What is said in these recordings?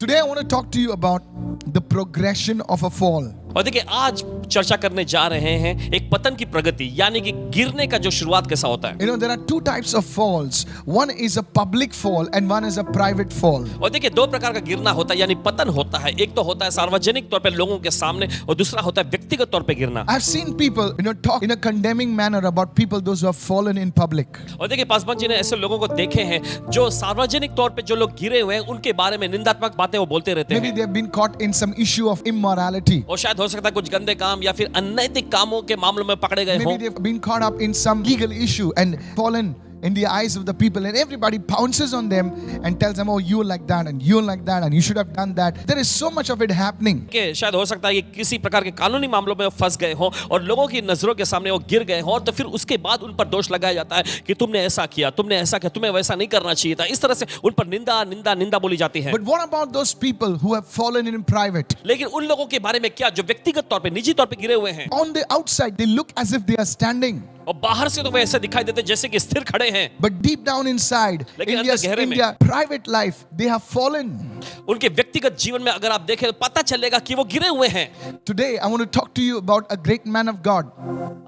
Today I want to talk to you about the progression of a fall. और देखिए आज चर्चा करने जा रहे हैं एक पतन की प्रगति, यानी कि गिरने का जो शुरुआत कैसा होता है। You know, there are two types of falls. One is a public fall and one is a private fall. और देखिए दो प्रकार का गिरना होता है, यानी पतन होता है। एक तो होता है सार्वजनिक तौर पे लोगों के सामने, और दूसरा होता है व्यक्तिगत तौर पे गिरना। I've seen people, talk in a condemning manner about people those who have fallen in public. और देखिए पासवान जी ने ऐसे लोगों को देखे हैं जो सार्वजनिक तौर पे जो लोग गिरे हुए हैं उनके बारे में निंदात्मक बातें वो बोलते रहते Maybe हैं। they have been caught in some issue of immorality. और शायद हो सकता है कुछ गंदे काम या फिर अनैतिक कामों के मामलों में पकड़े गए Maybe हों। they've been caught up in some legal issue and fallen in the eyes of the people, and everybody pounces on them and tells them, oh, you're like that and you're like that and you should have done that. There is so much of it happening. कि शायद हो सकता है कि किसी प्रकार के कानूनी मामलों में वो फंस गए हों और लोगों की नजरों के सामने वो गिर गए हों, और तो फिर उसके बाद उन पर दोष लगाया जाता है कि तुमने ऐसा किया, तुमने ऐसा किया, तुम्हें वैसा नहीं करना चाहिए था। इस तरह से उन पर निंदा बोली जाती है। But what about those people who have fallen in private? लेकिन उन लोगों के बारे में क्या जो व्यक्तिगत तौर पे निजी तौर पे गिरे हुए हैं, On the outside, they look as if they are standing. और बाहर से तो वे ऐसे दिखाई देते जैसे कि स्थिर खड़े हैं, But deep down inside, लेकिन in अंदर गहरे में, their private life, they have fallen. उनके व्यक्तिगत जीवन में अगर आप देखें तो पता चलेगा कि वो गिरे हुए हैं। Today, I want to talk to you about a great man of God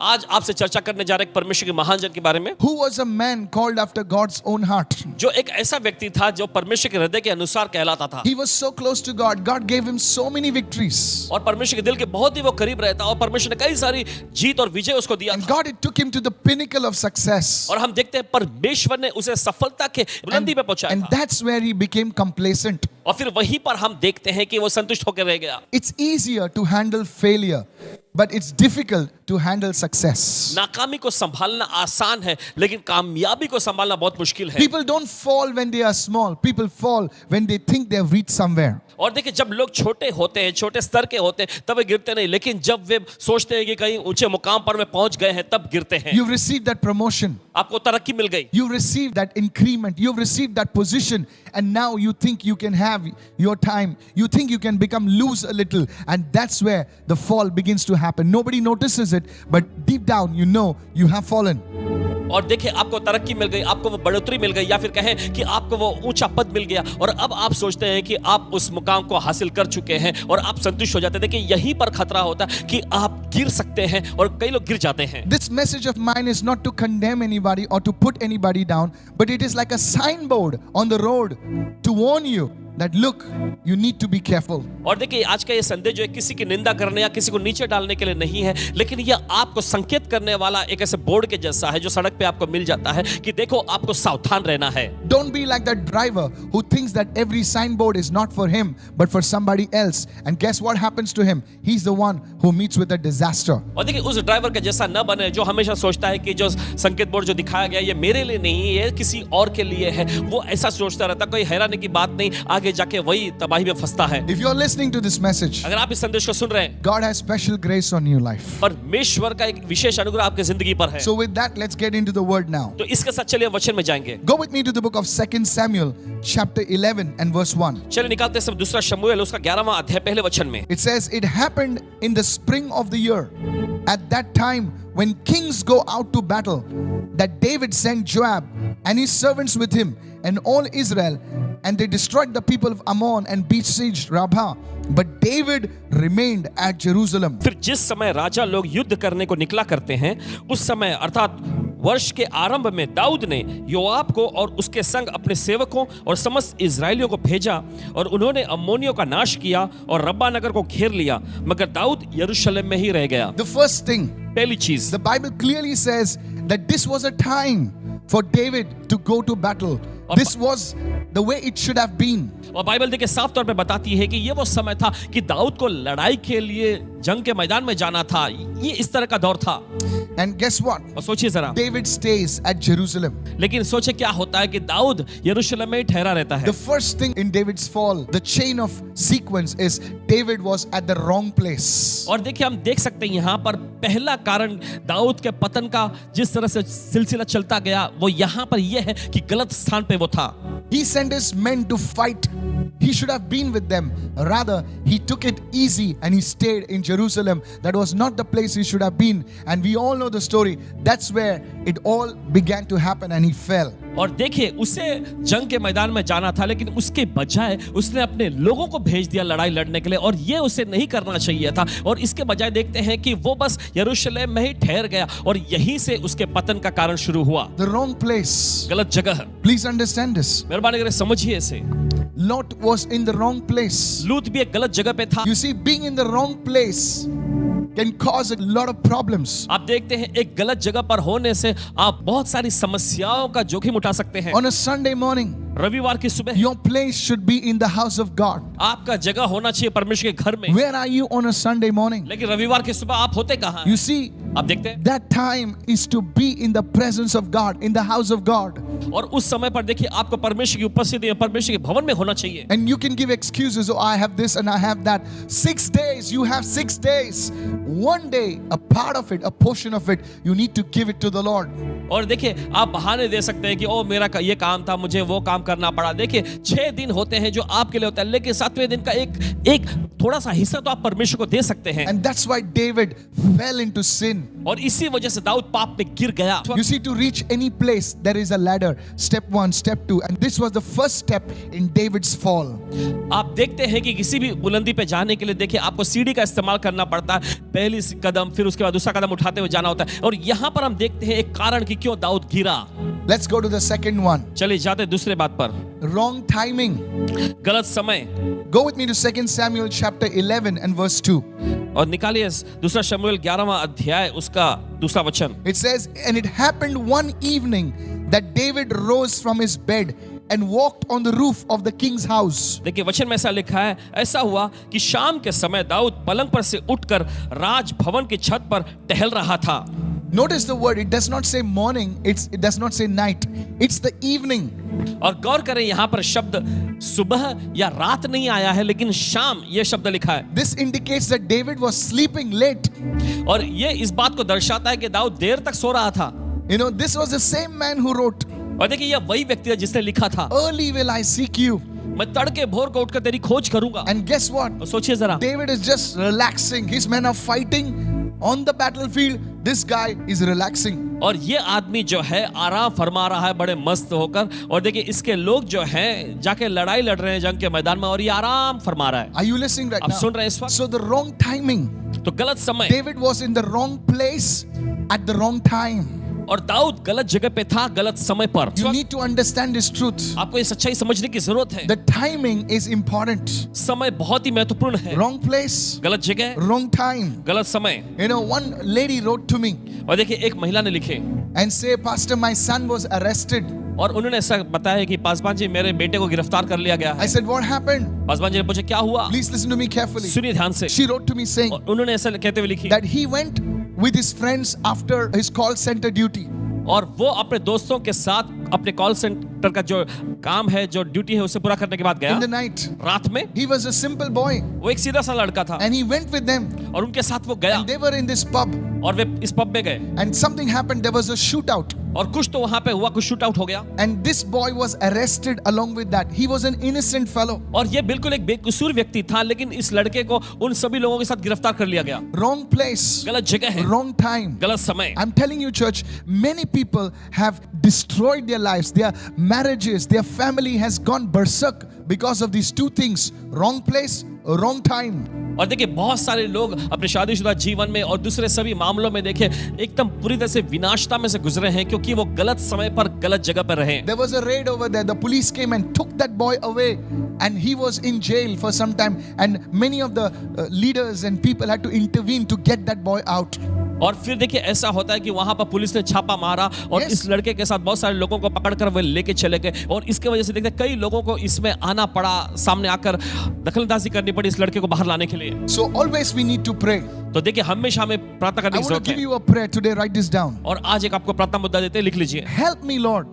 आज आपसे चर्चा करने जा रहे हैं परमेश्वर के महान जन के बारे में, who was a man called after God's own heart. जो एक ऐसा व्यक्ति था जो परमेश्वर के हृदय के अनुसार कहलाता था। He was so close to God. God gave him so many victories. और परमेश्वर के दिल के बहुत ही वो करीब रहता, और परमेश्वर ने कई सारी जीत और विजय उसको दिया And था। God took him to the pinnacle of success. और हम देखते हैं परमेश्वर ने उसे सफलता के बुलंदी पे पहुंचाया And था। that's where he became complacent. और फिर वहीं पर हम देखते हैं कि वो संतुष्ट होकर रह गया। It's easier to handle failure, but it's difficult to handle success. नाकामी को संभालना आसान है, लेकिन कामयाबी को संभालना बहुत मुश्किल है। People don't fall when they are small. People fall when they think they have reached somewhere. और देखिए जब लोग छोटे होते हैं, छोटे स्तर के होते हैं, तब वे गिरते नहीं, लेकिन जब वे सोचते हैं कि कहीं ऊंचे मुकाम पर वे पहुंच गए हैं, तब गिरते हैं। You've received that promotion. आपको तरक्की मिल गई, You've received that increment. You've received that position. And now you think you can have your time. You think you can become loose a little. And that's where the fall begins to happen. Nobody notices it, but deep down you know you have fallen. और देखिए आपको तरक्की मिल गई, आपको वो बढ़ोतरी मिल गई, या फिर कहें कि आपको वो ऊंचा पद मिल गया, और अब आप सोचते हैं कि आप उस मुकाम को हासिल कर चुके हैं और आप संतुष्ट हो जाते हैं। देखिए यहीं पर खतरा होता है कि आप गिर सकते हैं, और कई लोग गिर जाते हैं। This message of mine is not to condemn anybody or to put anybody down, but it is like a signboard on the road to warn you that look, you need to be careful. और देखिए आज का ये संदेश जो है किसी की निंदा करने या किसी को नीचे डालने के लिए नहीं है, लेकिन यह आपको संकेत करने वाला एक ऐसे बोर्ड के जैसा है जो सड़क पे आपको मिल जाता है कि देखो आपको सावधान रहना है। Don't be like that driver who thinks that every signboard is not for him but for somebody else, and guess what happens to him? He's the one who meets with a disaster. और देखिए उस driver के जैसा न बने जो हमेशा सोचता है कि जो संकेत बोर्ड जो दिखाया गया ये मेरे लिए नहीं है, ये किसी और के लिए है। वो ऐसा सोचता रहता, कोई हैरानी की बात नहीं, आगे जाके वही तबाही में फंसता है। If you're listening to this message, अगर आप इस संदेश को सुन रहे हैं, God has special grace on your life. परमेश्वर का एक विशेष अनुग्रह आपकी जिंदगी पर है। So with that, let's get into the word now. तो इसके साथ चलिए वचन में जाएंगे। Go with me to the book of 2 Samuel chapter 11 and verse 1. चलिए निकालते हैं सब दूसरा शमूएल उसका 11वां अध्याय पहले वचन में। It says, it happened in the spring of the year, at that time when kings go out to battle, that David sent Joab and his servants with him and all Israel, and they destroyed the people of Ammon and besieged Rabbah. But David remained at Jerusalem. फिर जिस समय राजा लोग युद्ध करने को निकला करते हैं, उस समय अर्थात वर्ष के आरंभ में दाऊद ने योआब को और उसके संग अपने सेवकों और समस्त इजरायलियों को भेजा, और उन्होंने अम्मोनियों का नाश किया और रब्बा नगर को घेर लिया, मगर दाऊद यरूशलेम में ही रह गया। The first thing, पहली चीज, the Bible clearly says that this was a time for David to go to battle. This was the way it should have been. और बाइबल देखिए साफ तौर पे बताती है कि ये वो समय था कि दाऊद को लड़ाई के लिए जंग के मैदान में जाना था। ये इस तरह का दौर था। And guess what? और सोचिए जरा, David stays at Jerusalem. लेकिन सोचे क्या होता है कि दाऊद यरूशलेम में ही ठहरा रहता है। The first thing in David's fall, the chain of sequence is David was at the wrong place. और देखिए हम देख सकते हैं यहाँ पर पहला कारण दाऊद के पतन का जिस तरह से सिलसिला चलता गया, वो यहाँ पर यह है कि गलत स्थान पे वो था। He sent his men to fight. He should have been with them. Rather, he took it easy and he stayed in Jerusalem. That was not the place he should have been. And we all know the story. That's where it all began to happen and he fell. और देखिए उसे जंग के मैदान में जाना था, लेकिन उसके बजाय उसने अपने लोगों को भेज दिया लड़ाई लड़ने के लिए, और ये उसे नहीं करना चाहिए था। और इसके बजाय देखते हैं कि वो बस यरूशलेम में ही ठहर गया, और यहीं से उसके पतन का कारण शुरू हुआ। The wrong place. गलत जगह। Please understand this. मेहरबानी करके समझिए इसे। Lot was in the wrong place. लूत भी एक गलत जगह पे था। You see, being in the wrong place can cause a lot of problems. आप देखते हैं एक गलत जगह पर होने से आप बहुत सारी समस्याओं का जोखिम उठा सकते हैं। On a Sunday morning, रविवार की सुबह your place should be in the house of God. आपका जगह होना चाहिए परमेश्वर के घर में। Where are you on a Sunday morning? लेकिन रविवार की सुबह आप होते कहाँ हैं? You see, आप देखते हैं that time is to be in the presence of God, in the house of God. और उस समय पर देखिए आपको परमेश्वर की उपस्थिति में, परमेश्वर के भवन में होना चाहिए। And you can give excuses, oh, I have this and I have that. 6 days, you have 6 days. One day, a part of it, a portion of it, you need to give it to the Lord. और देखिए आप बहाने दे सकते हैं कि ओ मेरा ये काम था, मुझे वो काम करना पड़ा। देखिए 6 दिन होते हैं जो आपके लिए होता है, लेकिन 7वें दिन का एक थोड़ा सा हिस्सा तो आप परमेश्वर को दे सकते हैं। And that's why David fell into sin. और इसी वजह से दाऊद पाप में गिर गया। You see, to reach any place, there is a ladder. Step 1, step 2. And this was the first step in David's fall. आप देखते हैं कि किसी भी बुलंदी पे जाने के लिए देखिए आपको सीढ़ी का इस्तेमाल करना पड़ता है। पहली कदम, फिर उसके बाद दूसरा कदम उठाते हुए जाना होता है। और यहाँ पर हम देखते हैं एक कारण कि क्यों दाऊद गिरा। Let's go to the second one. चलिए जाते दूसरे बात पर। Wrong timing. गलत समय। Go with me to 2 Samuel chapter 11 and verse 2. और निकालिए दूसरा शमूएल 11वां अध्याय उसका दूसरा वचन। It says, and it happened one evening that David rose from his bed and walked on the roof of the king's house. देखिए वचन में ऐसा लिखा है, ऐसा हुआ कि शाम के समय दाऊद पलंग पर से उठकर राज भवन की छत पर टहल रहा था। Notice the word, it does not say morning, it does not say night, it's the evening. और गौर करें यहाँ पर शब्द सुबह या रात नहीं आया है, लेकिन शाम ये शब्द लिखा है। This indicates that David was sleeping late. और ये इस बात को दर्शाता है कि दाऊद देर तक सो रहा था। You know, this was the same man who wrote, और देखिए ये वही व्यक्ति है जिसने लिखा था, early will I seek you. मैं तड़के भोर को उठकर तेरी खोज करूंगा। And guess what? और सोचिए जरा, David is just relaxing. His men are fighting on the battlefield. This guy is relaxing. और ये आदमी जो है आराम फरमा रहा है बड़े मस्त होकर। और देखिए इसके लोग जो हैं जाके लड़ाई लड़ रहे हैं जंग के मैदान में, और ये आराम फरमा रहा है। Are you listening right आप now? सुन रहे हैं इस वक्त? So the wrong timing. तो गलत समय। David was in the wrong place at the wrong time. और दाऊद गलत जगह पे था गलत समय पर। You need to understand this truth. आपको ये सच्चाई समझने की जरूरत है। The timing is important. समय बहुत ही महत्वपूर्ण है। Wrong place, गलत जगह, wrong time. गलत समय। You know, one lady wrote to me और देखिए एक महिला ने लिखे and say, Pastor, my son was arrested. और उन्होंने ऐसा बताया कि पासवान जी मेरे बेटे को गिरफ्तार कर लिया गया I है। said, what happened? Paswan ji ने पूछा क्या हुआ? Please listen to me carefully. सुनिए ध्यान से। She wrote to me saying और उन्होंने ऐसा कहते हुए लिखी that he went with his friends after his call center duty. और वो अपने दोस्तों के साथ अपने कॉल सेंटर का जो काम है, जो ड्यूटी है, उसे पूरा करने के बाद गया In the night. रात में। He was a simple boy वो एक सीधा सा लड़का था and he went with them और उनके साथ वो गया and they were in this pub और वे इस पब में गए and something happened. There was a shootout और कुछ तो वहां पे हुआ, कुछ शूट आउट हो गया। and this boy was arrested along with that. He was an innocent fellow. और ये बिल्कुल एक बेकसूर व्यक्ति था, लेकिन इस लड़के को उन सभी लोगों के साथ गिरफ्तार कर लिया गया। Wrong place, गलत जगह है, wrong time. गलत समय। I'm telling you, church, many people have destroyed their lives, their marriages, their family has gone berserk because of these two things: wrong place, wrong time. और देखिए बहुत सारे लोग अपने शादीशुदा जीवन में और दूसरे सभी मामलों में देखिए एकदम पूरी तरह से विनाशता में से गुजरे हैं, क्योंकि वो गलत समय पर गलत जगह पर रहे। There was a raid over there. The police came and took that boy away, and he was in jail for some time. And many of the leaders and people had to intervene to get that boy out. और फिर देखिए ऐसा होता है कि वहां पर police ने छापा मारा और Yes. इस लड़के के साथ बहुत सारे लोगों को पकड़कर वे लेके चले गए, और इसके वजह से देखते कई लोगों को इसमें आना पड़ा, सामने आकर दखलंदाजी करनी पड़ी इस लड़के को बाहर लाने के लिए। So always we need to pray. तो देखिए हमेशा हमें प्रार्थना करने I की want to जरूरत give है। you a prayer today. Write this down. और आज एक आपको प्रार्थना मुद्दा देते हैं, लिख लीजिए। Help me, Lord,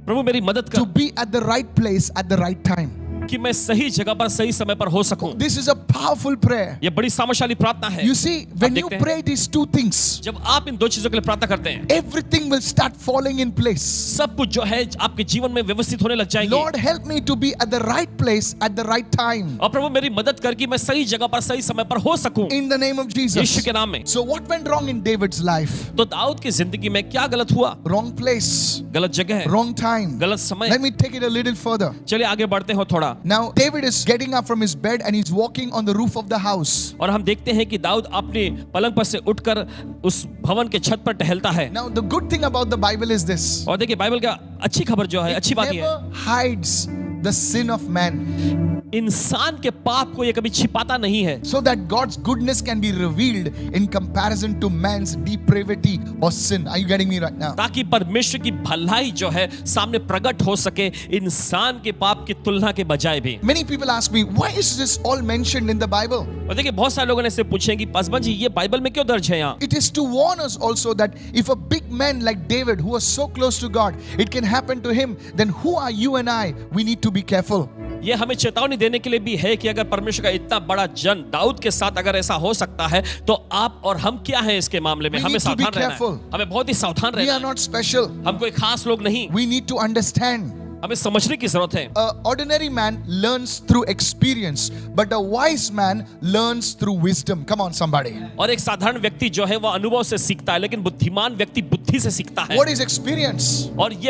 प्रभु मेरी मदद to कर, be at the right place at the right time. कि मैं सही जगह पर सही समय पर हो सकूं। This is a powerful prayer. ये बड़ी सामर्थ्यशाली प्रार्थना है। You see, when you देखते हैं। pray these two things, जब आप इन दो चीजों के लिए प्रार्थना करते हैं, everything will start falling in place. सब कुछ जो है आपके जीवन में व्यवस्थित होने लग जाएंगे। Lord, help me to be at the right place at the right time. और प्रभु मेरी मदद कर कि मैं सही जगह पर सही समय पर हो सकूं। In the name of Yeshu Jesus. के नाम में। So what went wrong in David's life? तो दाऊद की जिंदगी में क्या गलत हुआ? Wrong place, गलत जगह, wrong time. गलत समय। Let me take it a little further. चलिए आगे बढ़ते हो थोड़ा। Now David is getting up from his bed and he's walking on the roof of the house. और हम देखते हैं कि दाऊद अपने पलंग पर से उठकर उस भवन के छत पर टहलता है। Now the good thing about the Bible is this. और देखिए बाइबल का अच्छी खबर जो है, अच्छी बात ये है, Never hides the sin of man, इंसान के पाप को ये कभी छिपाता नहीं है, so that God's goodness can be revealed in comparison to man's depravity or sin. Are you getting me right now? ताकि परमेश्वर की भलाई जो है सामने प्रकट हो सके इंसान के पाप की तुलना के बजाय भी। Many people ask me, why is this all mentioned in the Bible? और देखिए बहुत सारे लोगों ने इससे पूछे कि पासवान जी ये बाइबल में क्यों दर्ज है यहाँ? It is to warn us also that if a big man like David, who was so close to God, it can happen to him, then who are you and I? We need to be careful. ये हमें चेतावनी देने के लिए भी है कि अगर परमेश्वर का इतना बड़ा जन दाऊद के साथ अगर ऐसा हो सकता है तो आप और हम क्या हैं इसके मामले में? We हमें need to be सावधान रहना careful. है, हमें बहुत ही सावधान We रहना are है। not special. हम कोई खास लोग नहीं, We need to understand. हमें समझने की जरूरत है। An ordinary man learns through experience, but a wise man learns through wisdom. Come on, somebody. और एक साधारण व्यक्ति जो है वो अनुभव से सीखता है, लेकिन बुद्धिमान व्यक्ति बुद्धि से सीखता है। What is experience? और ये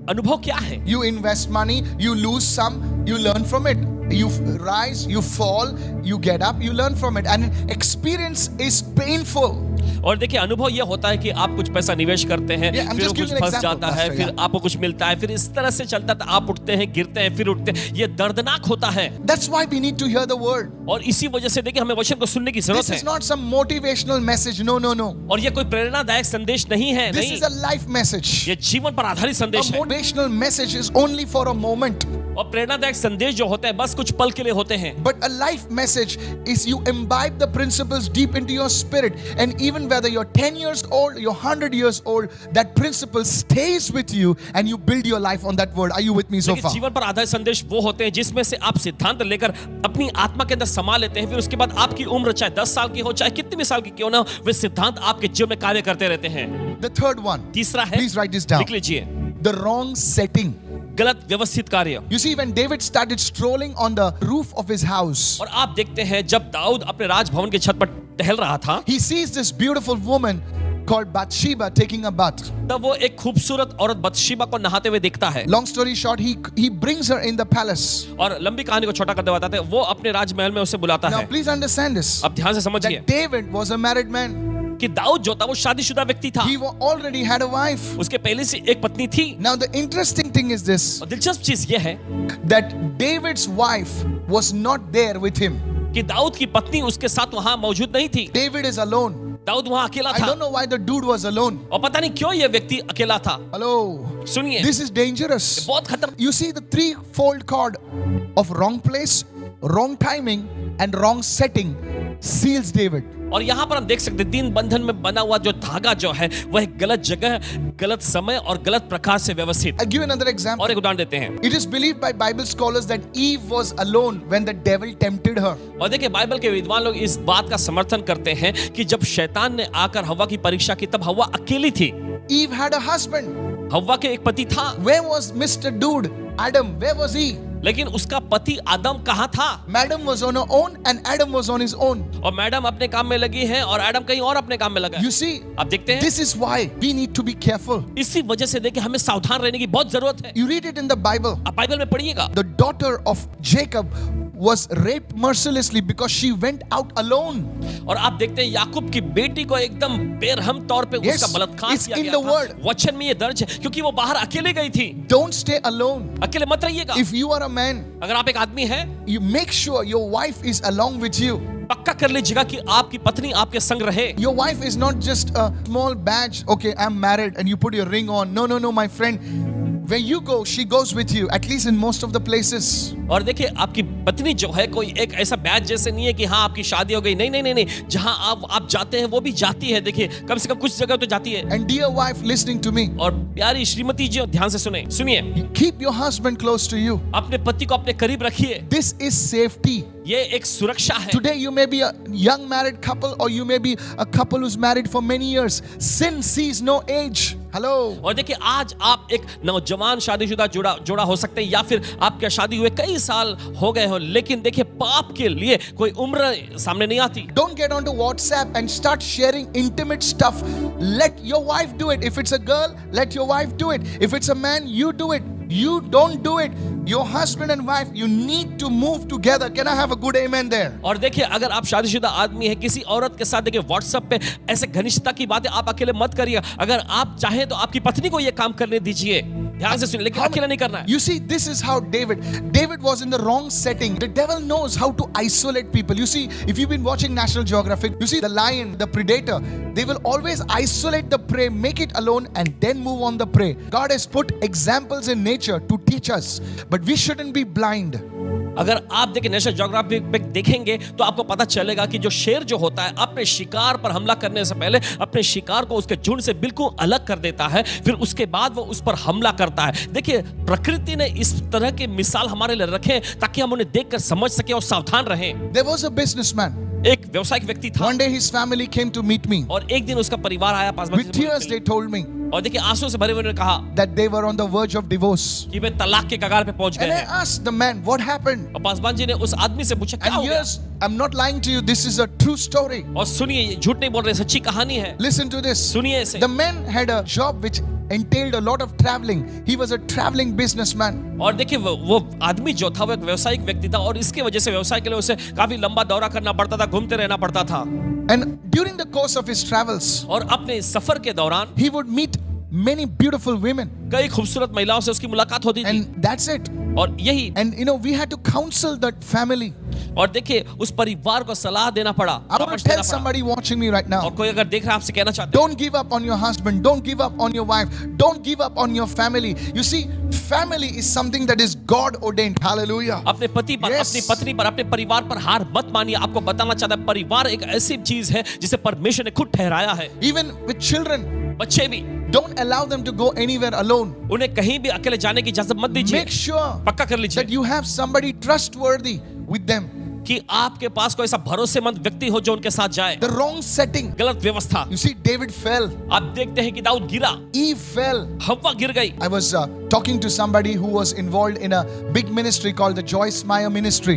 अनुभव क्या है? You invest money, you lose some, you learn from it. You rise, you fall, you get up, you learn from it. And experience is painful. और देखिए अनुभव ये होता है कि आप कुछ पैसा निवेश करते हैं, Yeah, I'm फिर वो just कुछ giving an फंस example, जाता है, Pastor, फिर yeah. आपको कुछ मिलता है, फिर इस तरह से चलता है, आप उठते हैं, गिरते हैं, फिर उठते हैं। ये दर्दनाक होता है। That's why we need to hear the word. और इसी वजह से देखिए हमें वचन को सुनने की जरूरत This है। is not some motivational message. No, no, no. और ये कोई प्रेरणादायक संदेश नहीं है, This नहीं। is a life message. ये जीवन पर आधारित A संदेश है। motivational message is only for a moment. और प्रेरणादायक संदेश जो होते हैं बस कुछ पल के लिए होते हैं। But a life message is you imbibe the principles deep into your spirit, and even whether you're 10 years old, you're 100 years old, that principle stays with you and you build your life on that word. Are you with me so लेकिन far? जीवन पर आधारित संदेश वो होते हैं जिसमें से आप सिद्धांत लेकर अपनी आत्मा के अंदर समा लेते हैं, फिर उसके बाद आपकी उम्र चाहे 10 साल की हो, चाहे कितनी भी साल की क्यों ना हो, वे सिद्धांत आपके जीवन में कार्य करते रहते हैं। The third one, तीसरा है, please write this down. लिख लीजिए, The wrong setting. गलत व्यवस्थित कार्य। You see, when David started strolling on the roof of his house, और आप देखते हैं जब दाऊद अपने राजभवन के छत पर टहल रहा था, he sees this beautiful woman called Bathsheba taking a bath. तब वो एक खूबसूरत औरत बतशीबा को नहाते हुए देखता है। Long story short, he brings her in the palace. और लंबी कहानी को छोटा करते बताते हैं, वो अपने राजमहल में उसे बुलाता Now, है। please understand this. अब ध्यान से समझिए That David was a married man. कि दाऊद जो था वो शादीशुदा व्यक्ति था, He already had a wife. उसके पहले से एक पत्नी थी। Now, the interesting thing is this, और दिलचस्प चीज ये है that David's wife was not there with him. कि दाऊद की पत्नी उसके साथ वहां मौजूद नहीं थी। David is alone. दाऊद वहां अकेला I था don't know why the dude was alone. और पता नहीं क्यों ये व्यक्ति अकेला था। Hello. सुनिए, This is dangerous. बहुत खतरनाक। You see the threefold cord of wrong place, wrong timing, and wrong setting seals David. और यहाँ पर हम देख सकते हैं तीन बंधन में बना हुआ जो धागा जो है वह गलत जगह, गलत समय और गलत प्रकार से व्यवस्थित। I'll give you another example. और एक उदाहरण देते हैं। It is believed by Bible scholars that Eve was alone when the devil tempted her. और देखिए बाइबल के विद्वान लोग इस बात का समर्थन करते हैं कि जब शैतान ने आकर हव्वा की परीक्षा की तब हव्वा अकेली थी। Eve had a husband. हव्वा के एक पति था, Where was Mr. Dude? Adam, where was he? लेकिन उसका पति आदम कहाँ था? Madam was on her own and Adam was on his own. और मैडम अपने काम में लगी है और एडम कहीं और अपने काम में लगा है। You see, आप देखते हैं, this is why we need to be careful. इसी वजह से देखिए हमें सावधान रहने की बहुत जरूरत है। You read it in the Bible. आप बाइबल में पढ़िएगा, The daughter of Jacob was raped mercilessly because she went out alone. और आप देखते हैं याकूब की बेटी को एकदम बेरहम तौर पे Yes, उसका बलात्कार it's किया in गया the था। word. वचन में ये दर्ज है क्योंकि वो बाहर अकेले गई थी। Don't stay alone. अकेले मत रहिएगा। If you are a man, अगर आप एक आदमी हैं, you make sure your wife is along with you. पक्का कर लीजिएगा कि आपकी पत्नी आपके संग रहे। Your wife is not just a small badge. Okay, I'm married, and you put your ring on. No, no, no, my friend. Where you go, she goes with you, at least in most of the places. और देखिए आपकी पत्नी जो है कोई एक ऐसा batch जैसे नहीं है कि हाँ आपकी शादी हो गई, नहीं नहीं नहीं नहीं, जहाँ आप जाते हैं वो भी जाती है। देखिए कम से कम कुछ जगह तो जाती है। And dear wife, listening to me, और प्यारी श्रीमती जी ध्यान से सुनिए, keep your husband close to you. अपने पति को अपने करीब रखिए। This is safety. ये एक सुरक्षा है। Today you may be a young married couple, or you may be a couple who's married for many years. Sin sees no age. Hello. और देखिए आज आप एक नौजवान शादीशुदा जोड़ा हो सकते हैं, या फिर आपके शादी हुए कई साल हो गए हो, लेकिन देखिए पाप के लिए कोई उम्र सामने नहीं आती। Don't get onto WhatsApp and start sharing intimate stuff. Let your wife do it. If it's a girl, let your wife do it. If it's a man, you do it. You don't do it. Your husband and wife, you need to move together. Can I have a good amen there? और देखिए अगर आप शादीशुदा आदमी है, किसी औरत के साथ देखिए व्हाट्सएप पे ऐसे घनिष्ठता की बातें आप अकेले मत करिए। अगर आप चाहें तो आपकी पत्नी को ये काम करने दीजिए, ध्यान से सुनिए, लेकिन अकेले नहीं करना है। You see, this is how David was in the wrong setting. The devil knows how to isolate people. You see, if you've been watching National Geographic, you see the lion, the predator, they will always isolate the prey, make it alone, and then move on the prey. God has put examples in nature to teach us, but we shouldn't be blind. अगर आप देखें national geographic पे देखेंगे तो आपको पता चलेगा कि जो शेर जो होता है अपने शिकार पर हमला करने से पहले अपने शिकार को उसके झुंड से बिल्कुल अलग कर देता है, फिर उसके बाद वो उस पर हमला करता है। देखिए प्रकृति ने इस तरह की मिसाल हमारे लिए रखे ताकि हम उन्हें देखकर समझ सके और सावधान रहें। There was a businessman. एक व्यवसायिक व्यक्ति था। One day his family came to meet me. और एक दिन उसका परिवार आया पास With tears they told me और देखिए आंसू से भरे हुए उन्होंने कहा that they were on the verge of divorce. कि वे तलाक के कगार पे पहुंच गए And I हैं। asked the man, what happened? और पासवान जी ने उस आदमी से पूछा क्या And हो गया? yes, I'm not lying to you. This is a true story. और सुनिए, ये झूठ नहीं बोल रहे, सच्ची कहानी है। Listen to this. सुनिए इसे। The man had a job which entailed a lot of traveling. He was a traveling businessman. और देखिए वो आदमी जो था वो एक व्यवसायिक व्यक्ति था और इसके वजह से व्यवसाय के लिए उसे काफी लंबा दौरा करना पड़ता था, घूमते रहना पड़ता था। And during the course of his travels, और अपने सफर के दौरान he would meet many beautiful women. कई खूबसूरत महिलाओं से उसकी मुलाकात होती थी। And that's it. और यही And you know, we had to counsel that family. और देखिए उस परिवार को सलाह देना पड़ा। I want to tell somebody watching me right now. और कोई अगर देख रहा है आपसे कहना चाहते हैं, Don't give up on your husband. Don't give up on your wife. Don't give up on your family. You see, family is something that is God ordained. Hallelujah. अपने पति पर, Yes. अपनी पत्नी पर, अपने परिवार पर हार मत मानिए। आपको बताना चाहता है परिवार एक ऐसी चीज है जिसे परमेश्वर ने खुद ठहराया है। Even with children, बच्चे भी don't allow them to go anywhere alone. उन्हें कहीं भी अकेले जाने की इजाजत मत दीजिए। Make sure पक्का कर लीजिए that you have somebody trustworthy with them. कि आपके पास कोई ऐसा भरोसेमंद व्यक्ति हो जो उनके साथ जाए। The wrong setting. गलत व्यवस्था। You see, David fell. आप देखते हैं कि दाऊद गिरा, Eve fell. हव्वा गिर गई। I was talking to somebody who was involved in a big ministry called the Joyce Meyer Ministry.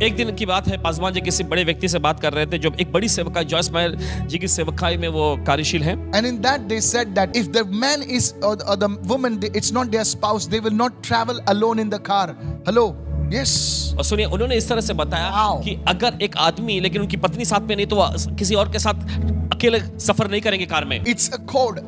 एक दिन की बात है, पासवान जी किसी बड़े व्यक्ति से बात कर रहे थे जो एक बड़ी सेवकाई जॉयस मायर जी की सेवकाई में वो कार्यशील हैं। And in that they said that if the man is or the woman, it's not their spouse, they will not travel alone in the car. Hello? Yes. और सुनिए उन्होंने इस तरह से बताया Wow. कि अगर एक आदमी लेकिन उनकी पत्नी साथ में नहीं तो वो किसी और के साथ अकेले सफर नहीं करेंगे कार में। It's a code.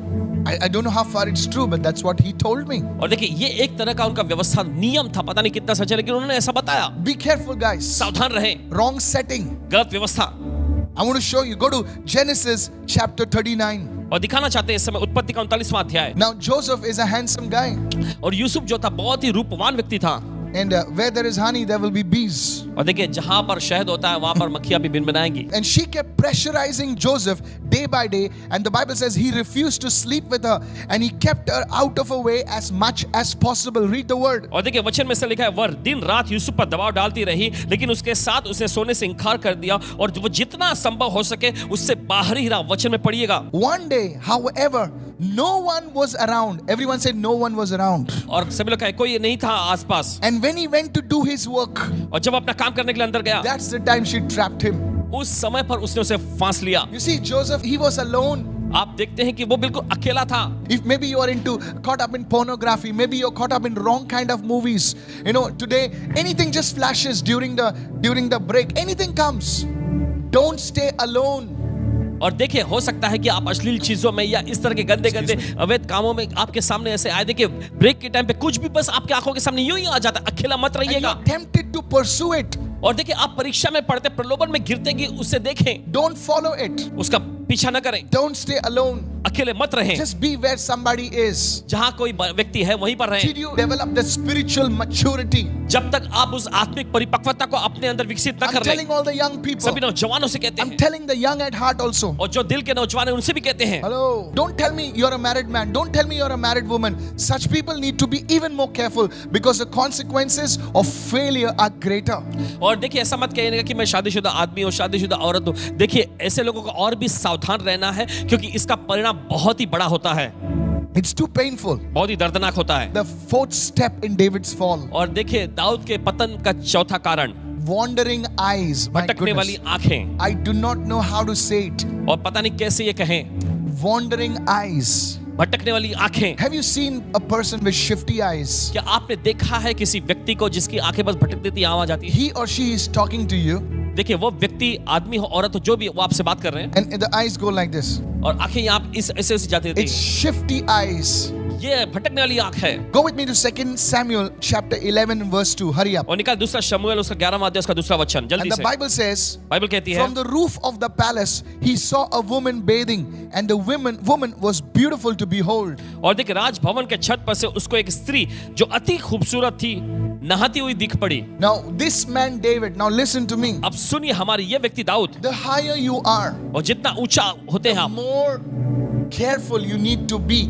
I don't know how far it's true, but that's what he told me. और देखिए ये एक तरह का उनका व्यवस्था नियम था, पता नहीं कितना सच है लेकिन उन्होंने ऐसा बताया। Be careful, guys. सावधान रहें, Wrong setting. गलत व्यवस्था। I want to show you. Go to Genesis chapter 39. और दिखाना चाहते हैं इस समय उत्पत्ति का 39वां अध्याय। Now Joseph is a handsome guy. और यूसुफ जो था बहुत ही रूपवान व्यक्ति था। And where there is honey, there will be bees. और देखिए जहां पर शहद होता है वहां पर मक्खियां भी भिनभिनाएंगी। And she kept pressurizing Joseph day by day. And the Bible says he refused to sleep with her. And he kept her out of her way as much as possible. Read the word. और देखिए वचन में से लिखा है वह दिन रात यूसुफ पर दबाव डालती रही लेकिन उसके साथ उसने सोने से इनकार कर दिया और वो जितना संभव हो सके उससे बाहर ही रहा। वचन में पढ़िएगा। One day, however, no one was around. Everyone said no one was around. और सभी लोग कहे कोई नहीं था आसपास। And when he went to do his work, और जब अपना काम करने के लिए अंदर गया that's the time she trapped him. उस समय पर उसने उसे फांस लिया। You see, Joseph, he was alone. आप देखते हैं कि वो बिल्कुल अकेला था। If maybe you are caught up in pornography, maybe you're caught up in wrong kind of movies. You know, today anything just flashes during the break. Anything comes. Don't stay alone. और देखिए हो सकता है कि आप अश्लील चीजों में या इस तरह के गंदे गंदे अवैध कामों में आपके सामने ऐसे आए। देखिए ब्रेक के टाइम पे कुछ भी बस आपके आंखों के सामने यूं ही आ जाता है। अकेला मत And रहिएगा। you're tempted to pursue it. और देखिए आप परीक्षा में पढ़ते प्रलोभन में गिरते कि उसे देखें, Don't follow it. उसका पीछा न करें। Don't stay alone. अकेले मत रहें, Just be where somebody is. जहां कोई व्यक्ति है वहीं पर रहें। Did you develop the spiritual maturity? जब तक आप उस आत्मिक परिपक्वता को अपने अंदर विकसित न I'm कर लें। telling all the young people. सभी नौजवानों से कहते I'm हैं, telling the young at heart also. और जो दिल के नौजवान हैं उनसे भी कहते हैं, Hello. Don't tell me you're a married man. Don't tell me you're a married woman. Such people need to be even more careful because the consequences of failure are greater. और देखिए ऐसा मत कहिएगा कि मैं शादीशुदा आदमी हूँ, शादीशुदा औरत हूँ। देखिए ऐसे लोगों को और भी सावधान रहना है, क्योंकि इसका परिणाम बहुत ही बड़ा होता है, It's too painful. बहुत ही दर्दनाक होता है। The fourth step in David's fall. और देखिए दाऊद के पतन का चौथा कारण, Wandering eyes. My भटकने वाली goodness. आंखें, I do not know how to say it. और पता नहीं कैसे ये कहें, Wandering eyes. भटकने वाली आंखें। Have you seen a person with shifty eyes? क्या आपने देखा है किसी व्यक्ति को जिसकी आंखें बस भटक देती आवाज आती है? He or she is talking to you देखिए वो व्यक्ति, आदमी हो औरत हो, जो भी, वो आपसे बात कर रहे हैं and the eyes go like this. और आंखें यहाँ इस ऐसे ऐसे जाती रहती It's हैं। shifty eyes. ये भटकने वाली आंख है। Go with me to 2 Samuel chapter 11 verse 2. Hurry up. और निकाल दूसरा शमूएल उसका 11वां अध्याय उसका दूसरा वचन, जल्दी And the से। Bible says, बाइबल कहती है, from the roof of the palace he saw a woman bathing, and the woman was beautiful to behold. और देखिए राजभवन के छत पर से उसको एक स्त्री जो अति खूबसूरत थी नहाती हुई दिख पड़ी। Now this man David, now listen to me. अब सुनिए हमारे ये व्यक्ति Dawood, The higher you are, और जितना ऊंचा होते हैं the आप, more careful you need to be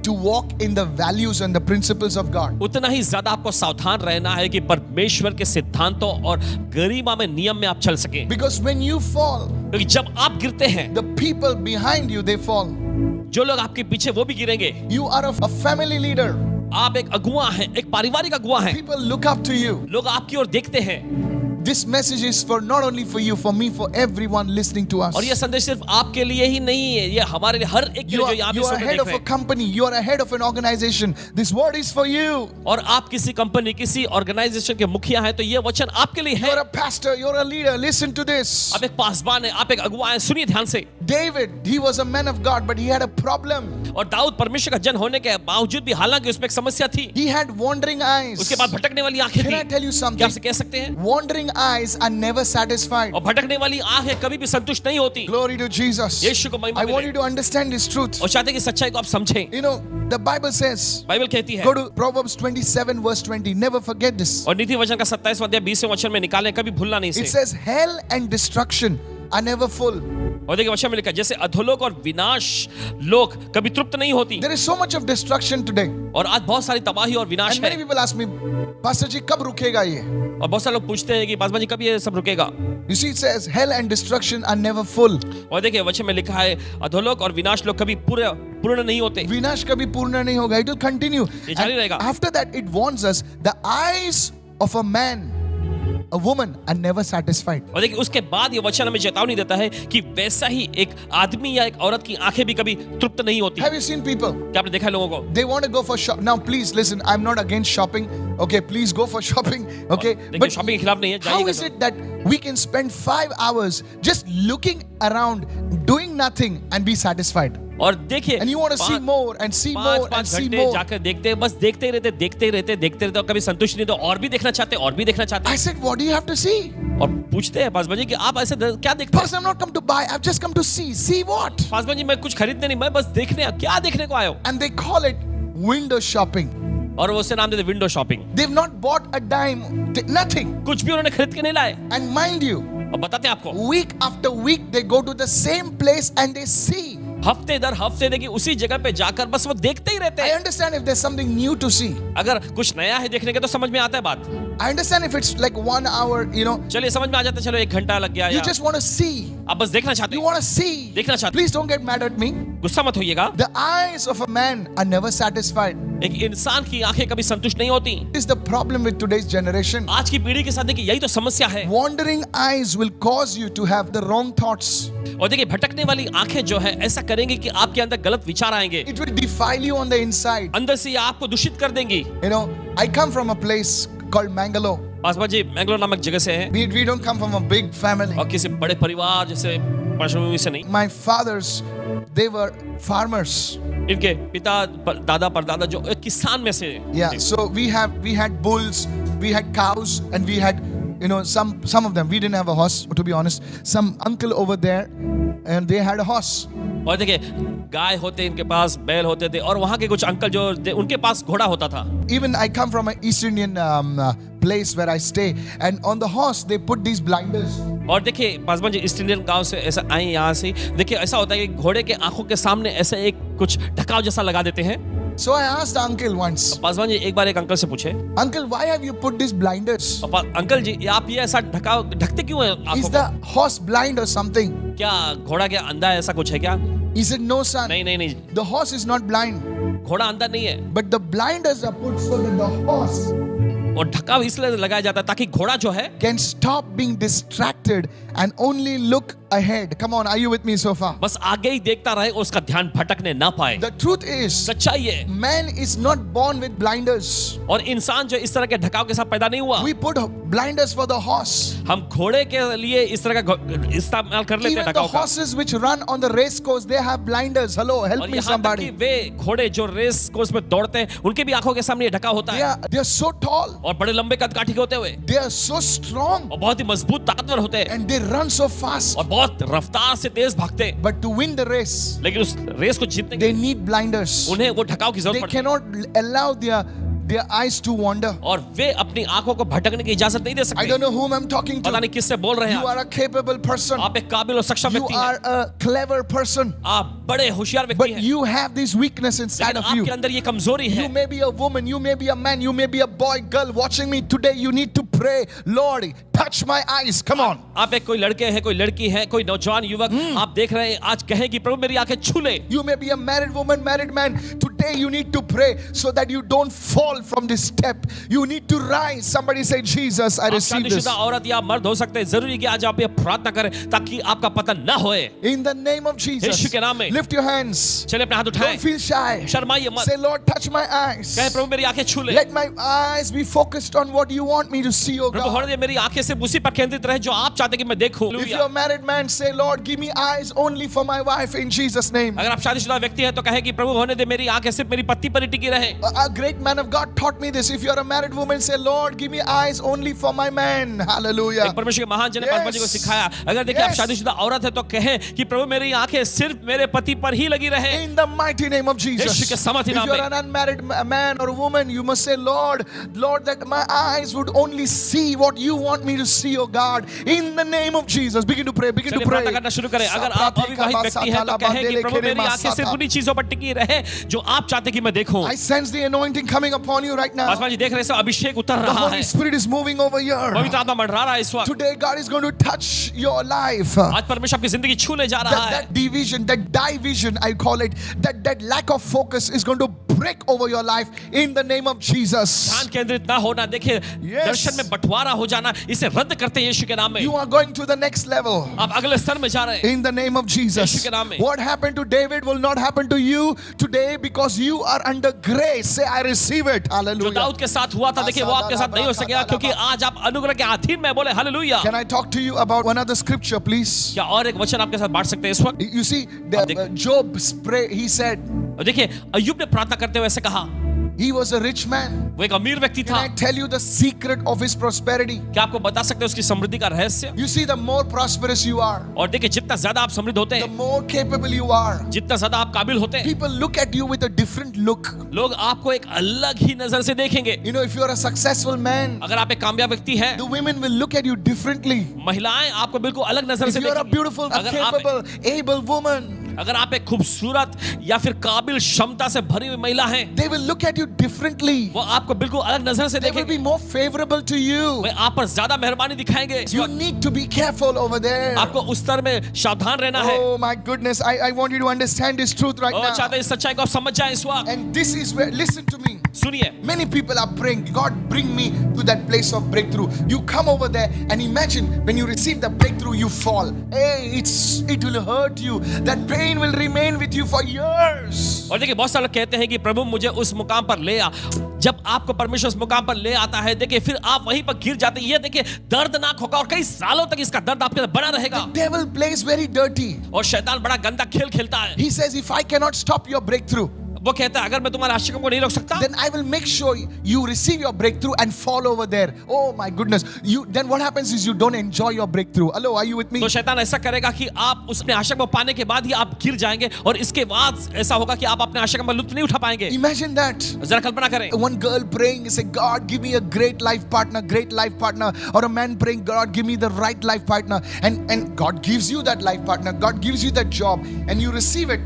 to walk in the values and the principles of God. उतना ही ज्यादा आपको सावधान रहना है कि परमेश्वर के सिद्धांतों और गरिमा में, नियम में आप चल सकें। Because when you fall, क्योंकि जब आप गिरते हैं, the people behind you they fall. जो लोग आपके पीछे वो भी गिरेंगे। You are a family leader. आप एक अगुआ हैं, एक पारिवारिक अगुआ हैं। People look up to you. लोग आपकी ओर देखते हैं। This message is for not only for you, for me, for everyone listening to us. और ये संदेश सिर्फ आपके लिए ही नहीं है, ये हमारे लिए, हर एक के लिए जो यहाँ You पे are सुन head देख of रहे a हैं। company. You are a head of an organization. This word is for you. और आप किसी कंपनी, किसी ऑर्गेनाइजेशन के मुखिया हैं, तो ये वचन आपके लिए You है। are a pastor. You are a leader. Listen to this. आप एक पासबान हैं, आप एक अगुआ हैं, सुनिए ध्यान से। David, he was a man of God, but he had a problem. और दाऊद परमेश्वर का जन होने के बावजूद भी, हालांकि उसमें एक समस्या थी, He had wandering eyes. उसके बाद भटकने वाली आंखें Can I थी। tell you क्या something? आपसे कह सकते हैं? Wandering eyes are never satisfied. और भटकने वाली आंखें कभी भी संतुष्ट नहीं होती। Glory to Jesus. यीशु को महिमा I want मिले। you to understand this truth. और चाहते हैं कि सच्चाई को आप समझें। You know, the Bible says, Bible कहती है, go to Proverbs 27 verse 20. Never forget this. और नीति वचन का 27वां अध्याय 20वें वचन में निकालें, कभी भूलना नहीं It इसे। says, hell and destruction are never full. और देखिए वचन में लिखा है, जैसे अधोलोक और विनाश लोक कभी तृप्त नहीं होती। There is so much of destruction today. और आज बहुत सारी तबाही और विनाश And है। many people ask me, Pastor ji, कब रुकेगा ये? और बहुत सारे लोग पूछते हैं कि पासवान जी कब ये सब रुकेगा? You see, it says, hell and destruction are never full. और देखिए वचन में लिखा है, अधोलोक और विनाश लोग कभी पूर्ण नहीं होते। विनाश कभी पूर्ण नहीं होगा. It will continue. ये जारी रहेगा। And after that, it warns us, the eyes of a man, a woman are never satisfied. और देखिए उसके बाद ये वचन हमें चेतावनी देता है कि वैसा ही एक आदमी या एक औरत की आंखें भी कभी तृप्त नहीं होती। Have you seen people? क्या आपने देखा है लोगों को? They want to go for shop. Now, please listen. I'm not against shopping. Okay, please go for shopping. Okay, देखिए शॉपिंग के खिलाफ नहीं है, how जाइएगा is तो। it that we can spend 5 hours just looking around, doing nothing, and be satisfied? और देखिए And you want to see more and see more and पाँच see घंटे more. जाकर देखते हैं, बस देखते ही रहते, देखते ही रहते, देखते रहते, और कभी संतुष्ट नहीं, तो और भी देखना चाहते, और भी देखना चाहते I said, what do you have to see? और पूछते हैं पासवान जी कि आप ऐसे क्या देखते हैं? Pastor, I'm not come to buy. I've just come to see. See what? Paswan ji मैं कुछ खरीदने नहीं, मैं बस देखने, क्या देखने को आया हूँ? And they call it window shopping. और वो उससे नाम देते window shopping. They've not bought a dime, nothing. कुछ भी उन्होंने खरीद के नहीं लाए। And mind you, और बताते हैं आपको, week after week they go to the same place and they see. हफ्ते दर हफ्ते देखिए उसी जगह पे जाकर बस वो देखते ही रहते I हैं। understand if there's something new to see. अगर कुछ नया है देखने के तो समझ में आता है बात। I understand if it's like 1 hour, you know, चलिए समझ में आ जाता है, चलो 1 घंटा लग गया you या just want to see. आप बस देखना चाहते You हैं, want to see. देखना चाहते Please don't get mad at me. हैं, गुस्सा मत होइएगा। The eyes of a man are never satisfied. एक इंसान की आंखें कभी संतुष्ट नहीं होती। This is the problem with today's generation. आज की पीढ़ी के साथ देखिए यही तो समस्या है। Wandering eyes will cause you to have the wrong thoughts. और देखिए भटकने वाली आंखें जो है ऐसा करेंगी कि आपके अंदर गलत विचार आएंगे, It will defile you on the inside. अंदर से ये आपको दूषित कर देंगी। You know, I come from a place called Mangalore. Paswan ji Mangalore नामक जगह से हैं We don't come from a big family. और किसी बड़े परिवार जैसे पृष्ठभूमि से नहीं। My fathers, they were farmers. इनके पिता दादा परदादा जो एक किसान में से Yeah, so we had bulls, we had cows, and we had, you know, some of them. We didn't have a horse, to be honest. Some uncle over there, and they had a horse. और देखिए गाय होते इनके पास, बैल होते थे, और वहां के कुछ अंकल जो उनके पास घोड़ा होता था. Even I come from an East Indian place where I stay, and on the horse they put these blinders. और देखिए पासवान जी ईस्ट इंडियन गांव से ऐसा आए यहाँ से, देखिए ऐसा होता है कि घोड़े के आंखों के सामने ऐसे एक कुछ ढकाव जैसा लगा देते हैं. So I asked the uncle once, Paswan ji एक बार एक अंकल से पूछे, Uncle, why have you put these blinders? Uncle ji आप ये ऐसा ढकाव ढकते क्यों है आंखों Is को? the horse blind or something? क्या घोड़ा क्या अंधा है, ऐसा कुछ है क्या? He said, no son, नहीं नहीं नहीं, the horse is not blind, घोड़ा अंधा नहीं है, but the blinders are put so that the horse और ढकाव इसलिए लगाया जाता है ताकि घोड़ा जो है can stop being distracted and only look ahead. Come on, are you with me so far? बस आगे ही देखता रहे और उसका ध्यान भटकने ना पाए. The truth is, सच्चाई है, man is not born with blinders. और इंसान जो इस तरह के ढकाव के साथ पैदा नहीं हुआ. We put blinders for the horse. हम घोड़े के लिए इस तरह का इस्तेमाल कर लेते हैं Even the ढकाव का. horses which run on the race course, they have blinders. Hello, help और me यहाँ तक कि somebody. वे घोड़े जो रेस कोर्स में दौड़ते हैं उनके भी आंखों के सामने ये ढका होता है. They are so tall, और बड़े लंबे कद काठी के होते हुए they are so strong, और बहुत ही मजबूत ताकतवर होते हैं and they run so fast. और बहुत रफ्तार से तेज भागते हैं. But to win the race, लेकिन उस रेस को जीतने के they लिए need blinders. उन्हें वो ढकाव की They जरूरत पड़ती है. cannot allow their eyes to wander. और वे अपनी आंखों को भटकने की इजाजत नहीं दे I सकते. don't know whom I'm talking पता to. नहीं किससे बोल रहे हैं You आप. are a capable person. आप एक काबिल और सक्षम You व्यक्ति are हैं. a clever person. आप बड़े होशियार व्यक्ति But हैं. you have this weakness inside लेकिन of you. आपके अंदर ये कमजोरी है. You may be a woman, you may be a man, you may be a boy, girl watching me today. You need to pray, Lord, touch my eyes. Come on. आप एक कोई लड़के हैं, कोई लड़की है, कोई नौजवान युवक आप देख रहे हैं, आज कहें कि प्रभु मेरी आंखें छू ले. You may be a married woman, married man. Today you need to pray so that you don't fall from this step. You need to rise. Somebody say, Jesus, I आप receive this. शादीशुदा औरत या मर्द हो सकते हैं, जरूरी कि आज आप ये प्रार्थना करें ताकि आपका पतन ना होए. In the name of Jesus, यीशु के नाम में. lift your hands. चलिए अपने हाथ उठाएं. Don't feel shy. शर्माइए मत. Say, Lord, touch my eyes. कहे प्रभु मेरी आंखें छू ले. Let my eyes be focused on what you want me to see, oh Prabhu God. होने दे मेरी आंखें सिर्फ उसी पर केंद्रित रहे जो आप चाहते कि मैं देखूं. If you're a married man, say, Lord, give me eyes only for my wife in Jesus' name. अगर आप शादीशुदा व्यक्ति हैं तो कहे कि प्रभु होने दे मेरी आंखें सिर्फ मेरी पति पर ही टिकी रहे. A great man of God taught me this. If you're a married woman, say, Lord, give me eyes only for my man. Hallelujah. एक परमेश्वर के महान जन ने परमेश्वर जी को Yes. सिखाया. अगर देखिए आप Yes. शादीशुदा औरत है तो कहे कि प्रभु मेरी आंखें सिर्फ मेरे पति पर ही लगी रहे. In the mighty name of Jesus. यीशु के समर्थी If नाम you're में. an unmarried man or a woman, you must say, Lord, that my eyes would only see what you want me to see, oh God. In the name of Jesus. Begin to pray. Begin to चलिए pray. प्रार्थना करना शुरू करें. अगर आप अविवाहित व्यक्ति हैं तो कहें कि प्रभु मेरी आंखें सिर्फ उन्हीं चीजों पर टिकी रहे जो आप चाहते कि मैं देखूं. I sense the anointing coming upon you right now. Paswan ji देख रहे हैं सब अभिषेक उतर The रहा Holy है. Spirit is moving over here. पवित्र आत्मा मंडरा रहा है इस वक्त. Today, God is going to touch your life. आज परमेश्वर आपकी जिंदगी छूने जा रहा है. That division, that division, I call it, that lack of focus is going to break over your life in the name of Jesus. ध्यान केंद्रित ना होना, देखिए Yes. दर्शन में बंटवारा हो जाना, इसे रद्द करते हैं यीशु के नाम में. You are going to the next level आप अगले स्तर में जा रहे हैं. in the name of Jesus. यीशु के नाम में. What happened to David will not happen to you today because you are under grace. Say, I receive it. जो Hallelujah. दाऊद के साथ हुआ था, देखिए वो आपके साथ नहीं हो सकेगा क्योंकि आज आप अनुग्रह के अधीन में बोले hallelujah. Can I talk to you about one other scripture, please? क्या और एक वचन आपके साथ बांट सकते हैं इस वक्त? You see, Job prayed, he said, और देखिए अय्यूब ने प्रार्थना करते हुए ऐसे कहा. he was a rich man. वो एक अमीर व्यक्ति Can था. I tell you the secret of his prosperity? क्या आपको बता सकते हैं उसकी समृद्धि का रहस्य? You see, the more prosperous you are, और देखिए जितना ज्यादा आप समृद्ध होते the हैं, more capable you are, जितना ज्यादा आप काबिल होते हैं, people look at you with a different look. लोग आपको एक अलग ही नजर से देखेंगे. You know, if you're a successful man, अगर आप एक कामयाब व्यक्ति हैं, the women will look at you differently. महिलाएं आपको बिल्कुल अलग नजर If से you're a देखेंगी. beautiful, a capable, able woman, अगर आप एक खूबसूरत या फिर काबिल क्षमता से भरी हुई महिला हैं, they will look at you differently. वो आपको बिल्कुल अलग नजर से They will देखेंगे. be more favorable to you. वे आप पर ज्यादा मेहरबानी दिखाएंगे. You need to be careful over there. आपको उस स्तर में सावधान रहना है. Oh my goodness, I want you to understand this truth right और now. चाहते हैं इस सच्चाई को आप समझ जाएं इस वक्त. And this is where, listen to me. सुनिए, Many people are praying, God, bring me to that place of breakthrough. You come over there and imagine when you receive the breakthrough, you fall. Hey, it will hurt you. That pain will remain with you for years. और देखिए बहुत सारे लोग कहते हैं कि प्रभु मुझे उस मुकाम पर ले आ. जब आपको परमेश्वर उस मुकाम पर ले आता है, देखिए फिर आप वहीं पर गिर जाते हैं. ये देखिए दर्दनाक होगा और कई सालों तक इसका दर्द आपके अंदर बना रहेगा. Devil plays very dirty. और शैतान बड़ा गंदा खेल खेलता है. He says, if I cannot stop your breakthrough, वो कहता है अगर मैं तुम्हारे आशिकों को नहीं रोक सकता, then I will make sure you receive your breakthrough and fall over there. Oh my goodness. Then what happens is you don't enjoy your breakthrough. Hello, are you with me? तो शैतान ऐसा करेगा कि आप उसने आशा को पाने के बाद ही आप गिर जाएंगे और इसके बाद ऐसा होगा कि आप अपने आशा का लुत्फ नहीं उठा पाएंगे। Imagine that. जरा कल्पना करें, One girl praying, say, God, give me a great life partner, or a man praying, God, give me the right life partner, and God gives you that life partner, God gives you that job, and you receive it,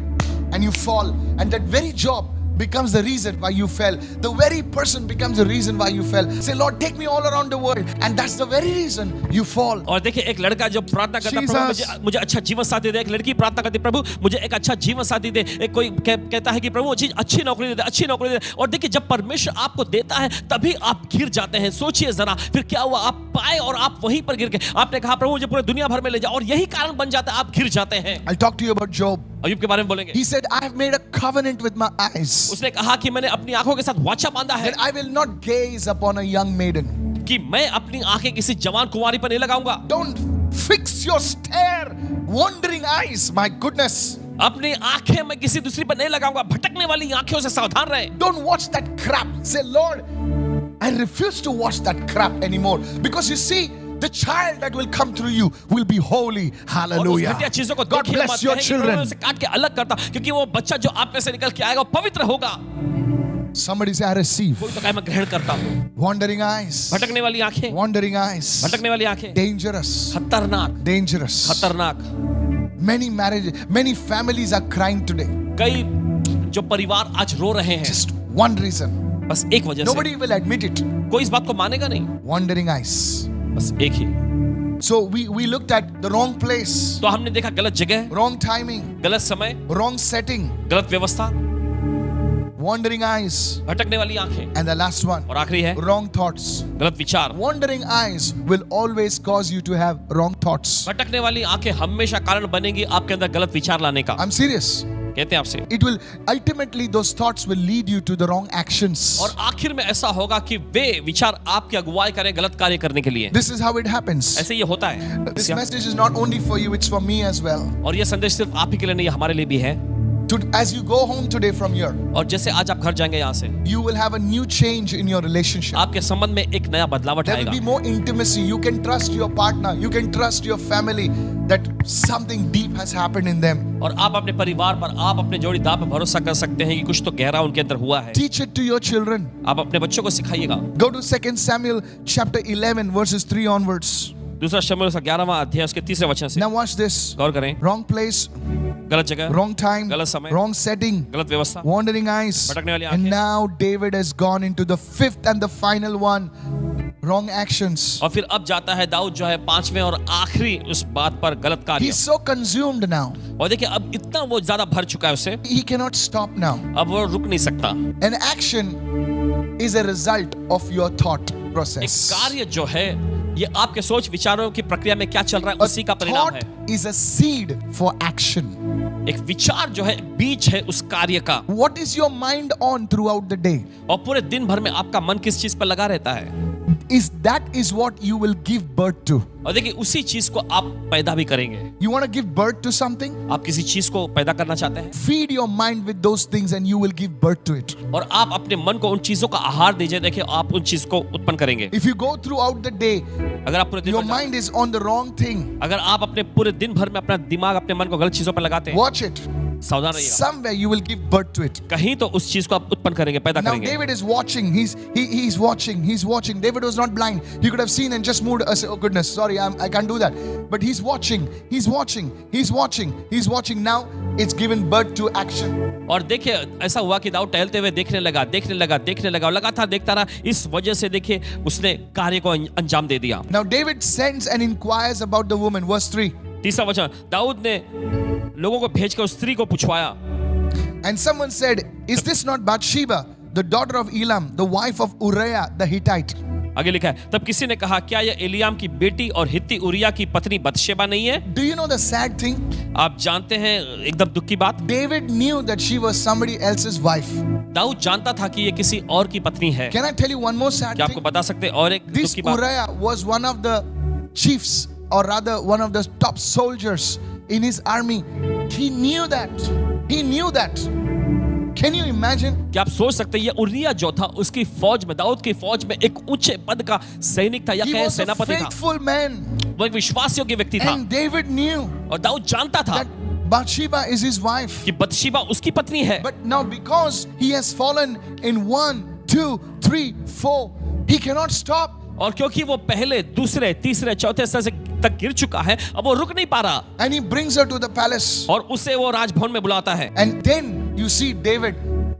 and you fall, and that very job becomes the reason why you fell. The very person becomes the reason why you fell. Say, Lord, take me all around the world, and that's the very reason you fall. और देखिए एक लड़का जो प्रार्थना करता है, प्रभु मुझे अच्छा जीवन साथी दे, एक लड़की प्रार्थना करती है, प्रभु मुझे एक अच्छा जीवन साथी दे, एक कोई कहता है कि प्रभु मुझे अच्छी नौकरी दे, अच्छी नौकरी दे, और देखिए जब परमेश्वर आपको देता है तभी आप गिर जाते हैं। सोचिए जरा फिर क्या हुआ, आप पाए और आप वहीं पर गिर गए। आपने कहा प्रभु मुझे पूरे दुनिया भर में ले जाओ, और यही कारण बन जाता है आप गिर जाते हैं। I'll talk to you about Job. अय्यूब के बारे में बोलेंगे। He said, I have made a covenant with my eyes, उसने कहा कि मैंने अपनी आंखों के साथ वाचा बांधा है that I will not gaze upon a young maiden. कि मैं अपनी आंखें किसी जवान कुंवारी पर नहीं लगाऊंगा। Don't fix your stare, wandering eyes. My goodness. अपनी आंखें मैं किसी दूसरी पर नहीं लगाऊंगा। भटकने वाली आंखों से सावधान रहे। Don't watch that crap. Say, Lord, I refuse to watch that crap anymore. Because you see, the child that will come through you will be holy. Hallelujah. और उस घटिया चीजों को God देखिए bless मत, your कहें कि children. उसे काट के अलग करता, क्योंकि वो बच्चा जो आप में से निकल के आएगा वो पवित्र होगा। Somebody say, I receive. कोई तो कहे मैं ग्रहण करता हूँ। Wandering eyes. भटकने वाली आंखें, Wandering eyes. भटकने वाली आंखें, Dangerous. खतरनाक, Dangerous. खतरनाक। Many families are crying today. कई जो परिवार आज रो रहे हैं Just one reason. बस एक वजह से। Nobody will admit it. कोई इस बात को मानेगा नहीं, Wandering eyes. बस एक ही। So we looked at the wrong place, तो हमने देखा गलत जगह, wrong timing, गलत समय, wrong setting, गलत व्यवस्था, wandering eyes, भटकने वाली आंखें, and the last one, और आखिरी है wrong thoughts. गलत विचार। Wandering eyes will always cause you to have wrong thoughts. भटकने वाली आंखें हमेशा कारण बनेंगी आपके अंदर गलत विचार लाने का। I'm serious. कहते हैं आपसे, It will ultimately, those thoughts will lead you to the wrong actions. और आखिर में ऐसा होगा कि वे विचार आपकी अगुवाई करें गलत कार्य करने के लिए। This is how it happens. ऐसे ये होता है। This message is not only for you, it's for me as well. और ये संदेश सिर्फ आप ही के लिए नहीं, हमारे लिए भी है। As you go home today from here, और जैसे आज आप घर जाएंगे यहाँ से, you will have a new change in your relationship. आपके संबंध में एक नया बदलावट There will आएगा। be more intimacy. You can trust your partner. You can trust your family that something deep has happened in them. और आप अपने परिवार पर, आप अपने जोड़ीदार पर भरोसा कर सकते हैं कि कुछ तो गहरा उनके अंदर हुआ है। Teach it to your children. आप अपने बच्चों को सिखाइएगा। Go to 2 Samuel chapter 11 verses 3 onwards. दूसरा शमूएल का 11वां अध्याय उसके 3रे वचन से Now watch this. गौर करें। Wrong place, गलत जगह, wrong time, गलत समय, wrong setting, गलत व्यवस्था, wandering eyes. भटकने वाली And आंखें। now David has gone into the 5th and the final one. Wrong actions. और फिर अब जाता है दाऊद जो है 5वें और आखिरी उस बात पर गलत कार्य। He's so consumed now. और देखिए अब इतना वो ज्यादा भर चुका है उससे, He cannot stop now. अब वो रुक नहीं सकता। An action is a result of your thought एक process. कार्य जो है ये आपके सोच विचारों की प्रक्रिया में क्या चल रहा है A उसी का परिणाम thought है। is a seed for action. एक विचार जो है बीज है उस कार्य का। What is your mind on throughout the day? और पूरे दिन भर में आपका मन किस चीज पर लगा रहता है, That is what you will give birth to. और देखिए उसी चीज को आप पैदा भी करेंगे। You want to give birth to something? आप किसी चीज को पैदा करना चाहते हैं, Feed your mind with those things and you will give birth to it. और आप अपने मन को उन चीजों का आहार दीजिए, देखिए आप उन चीज को उत्पन्न करेंगे। If you go throughout the day, अगर आप पूरे दिन your भर mind is on the wrong thing. अगर आप अपने पूरे दिन भर में अपना दिमाग, अपने मन को गलत चीजों पर लगाते हैं, Watch it. सावधान रहिएगा, Somewhere you will give birth to it. कहीं तो उस चीज को आप उत्पन्न करेंगे, पैदा Now करेंगे। David is watching. He's watching. David was not blind. He could have seen and just moved. Say, oh goodness, sorry, I can't do that. But he's watching. Now it's given birth to action. और देखिए ऐसा हुआ कि दाऊद टहलते हुए देखने लगा और लगातार देखता रहा। इस वजह से देखिए उसने कार्य को अंजाम दे दिया। Now David sends and inquires about the woman. Verse 3. तीसरा वचन, दाऊद ने लोगों को भेजकर उस स्त्री को पूछवाया। And someone said, is this not Bathsheba, the daughter of Elam, the wife of Uriah the Hittite? आगे लिखा है, तब किसी ने कहा क्या यह एलियाम की बेटी और हित्ती उरिया की पत्नी बतशेबा नहीं है? Do you know the sad thing? आप जानते हैं एकदम दुख की बात, David knew that she was somebody else's wife. Dawood जानता था कि ये किसी और की पत्नी है। Can I tell you one more sad क्या आपको thing? बता सकते हैं और एक दुख This की बात? Uriah was one of the chiefs, or rather one of the top soldiers in his army. He knew that. Can you imagine? क्या आप सोच सकते हैं ये उरिया जो था उसकी फौज में, दाऊद की फौज में एक ऊंचे पद का सैनिक था या He कहे was a सेनापति था, faithful man. वो एक विश्वास योग्य व्यक्ति था And David knew और दाऊद जानता था that Bathsheba is his wife. कि बतशीबा उसकी पत्नी है। But now because he has fallen in 1, 2, 3, 4, he cannot stop. और क्योंकि वो पहले, दूसरे, तीसरे, चौथे स्तर से तक गिर चुका है, अब वो रुक नहीं पा रहा And he brings her to the palace. और उसे वो राजभवन में बुलाता है। And then you see David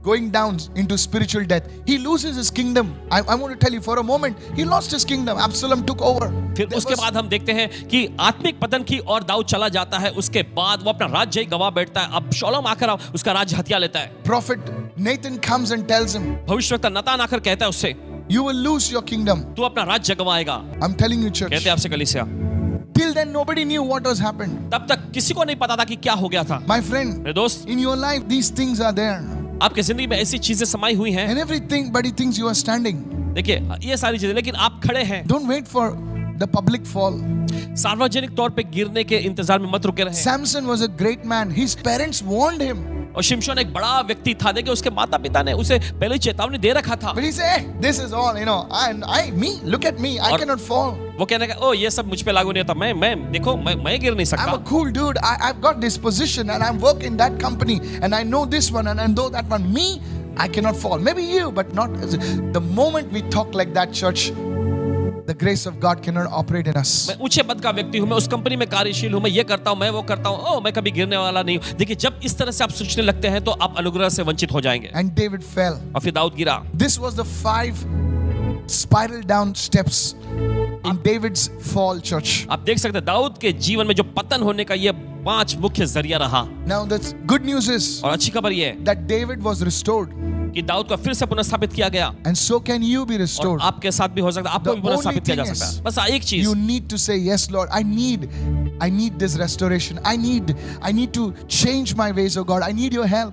going down into spiritual death. He loses his kingdom. I want to tell you, for a moment, he lost his kingdom. Absalom took over. फिर There उसके was- बाद हम देखते हैं कि आत्मिक पतन की और दाऊद चला जाता है। उसके बाद वो अपना राज्य ही गवा बैठता है। अब शौलम आकर उसका राज्य हथिया लेता है। Prophet Nathan comes and tells him, भविष्यवक्ता नतान आकर कहता है उससे, you will lose your kingdom. तू अपना राज्य गवाएगा। I'm telling you, church. कहते हैं आपसे कलीसिया, Till then, nobody knew what was happened. तब तक किसी को नहीं पता था कि क्या हो गया था। My friend, मेरे दोस्त, in your life, these things are there. आपके जिंदगी में ऐसी चीजें समाई हुई हैं। And everything, but he thinks you are standing. देखिए ये सारी चीजें, लेकिन आप खड़े हैं। Don't wait for the public fall. सार्वजनिक तौर पे गिरने के इंतजार में मत रुके रहें। Samson was a great man. His parents warned him. और शिमशोन एक बड़ा व्यक्ति था। देखिए उसके माता पिता ने उसे पहले ही चेतावनी दे रखा था। But he said, hey, this is all, me, look at me, I और- cannot fall. वो कहने का, ओ ये सब मुझ पे लागू नहीं होता, मैं देखो मैं गिर नहीं I'm a सकता। cool dude. I've got this position and I'm working in that company and I know this one and I know that one. Me, I cannot fall. Maybe you, but not. The moment we talk like that, church, the grace of God cannot operate in us. मैं ऊंचे पद का व्यक्ति हूँ, मैं उस company में कार्यशील हूँ, मैं ये करता हूँ, मैं वो करता हूँ, ओ मैं कभी गिरने वाला नहीं हूँ। देखिए जब इस तरह से आप सोचने लगते हैं तो आप अनुग्रह से वंचित हो जाएंगे। And David fell. और फिर दाऊद गिरा। This was the 5 spiral down steps in David's fall, church. आप देख सकते हैं दाऊद के जीवन में जो पतन होने का ये 5 मुख्य जरिया रहा। Now the good news is और अच्छी खबर ये है that David was restored, कि दाऊद को फिर से पुनर्स्थापित किया गया। and so can you be और restored. आपके साथ भी हो सकता है, आपको The भी पुनर्स्थापित only किया जा thing सकता is, है। बस एक चीज, You need to say, yes, Lord, I need this restoration. I need to change my ways, oh God. I need your help.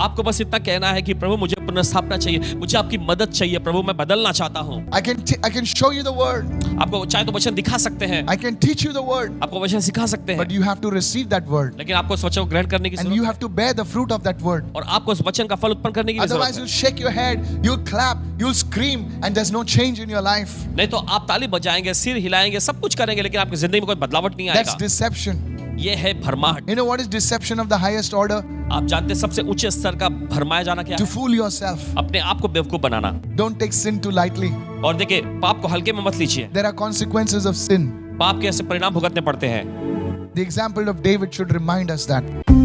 आपको बस इतना कहना है कि प्रभु मुझे पुनर्स्थापना चाहिए, मुझे आपकी मदद चाहिए प्रभु, मैं बदलना चाहता हूँ। I can show you the word. आपको चाहे तो वचन दिखा सकते हैं, I can teach you the word. आपको वचन सिखा सकते हैं, But you have to receive that word. लेकिन आपको उस वचन को ग्रहण करने की And जरूरत you है। have to bear the fruit of that word. और आपको उस वचन का फल उत्पन्न करने की भी Otherwise, जरूरत you'll है। shake your head, you'll clap, you'll scream, and there's no change in your life. नहीं तो आप ताली बजाएंगे, सिर हिलाएंगे, सब कुछ करेंगे, लेकिन आपकी जिंदगी में कोई बदलावट नहीं That's आएगा। deception. ये है भरमाहट। You know what is deception of the highest order? आप जानते हैं सबसे ऊंचे स्तर का भरमाया जाना क्या To है? fool yourself. अपने आप को बेवकूफ बनाना। Don't take sin too lightly. और देखिए पाप को हल्के में मत लीजिए, There are consequences of sin. पाप के ऐसे परिणाम भुगतने पड़ते हैं। The example of David should remind us that.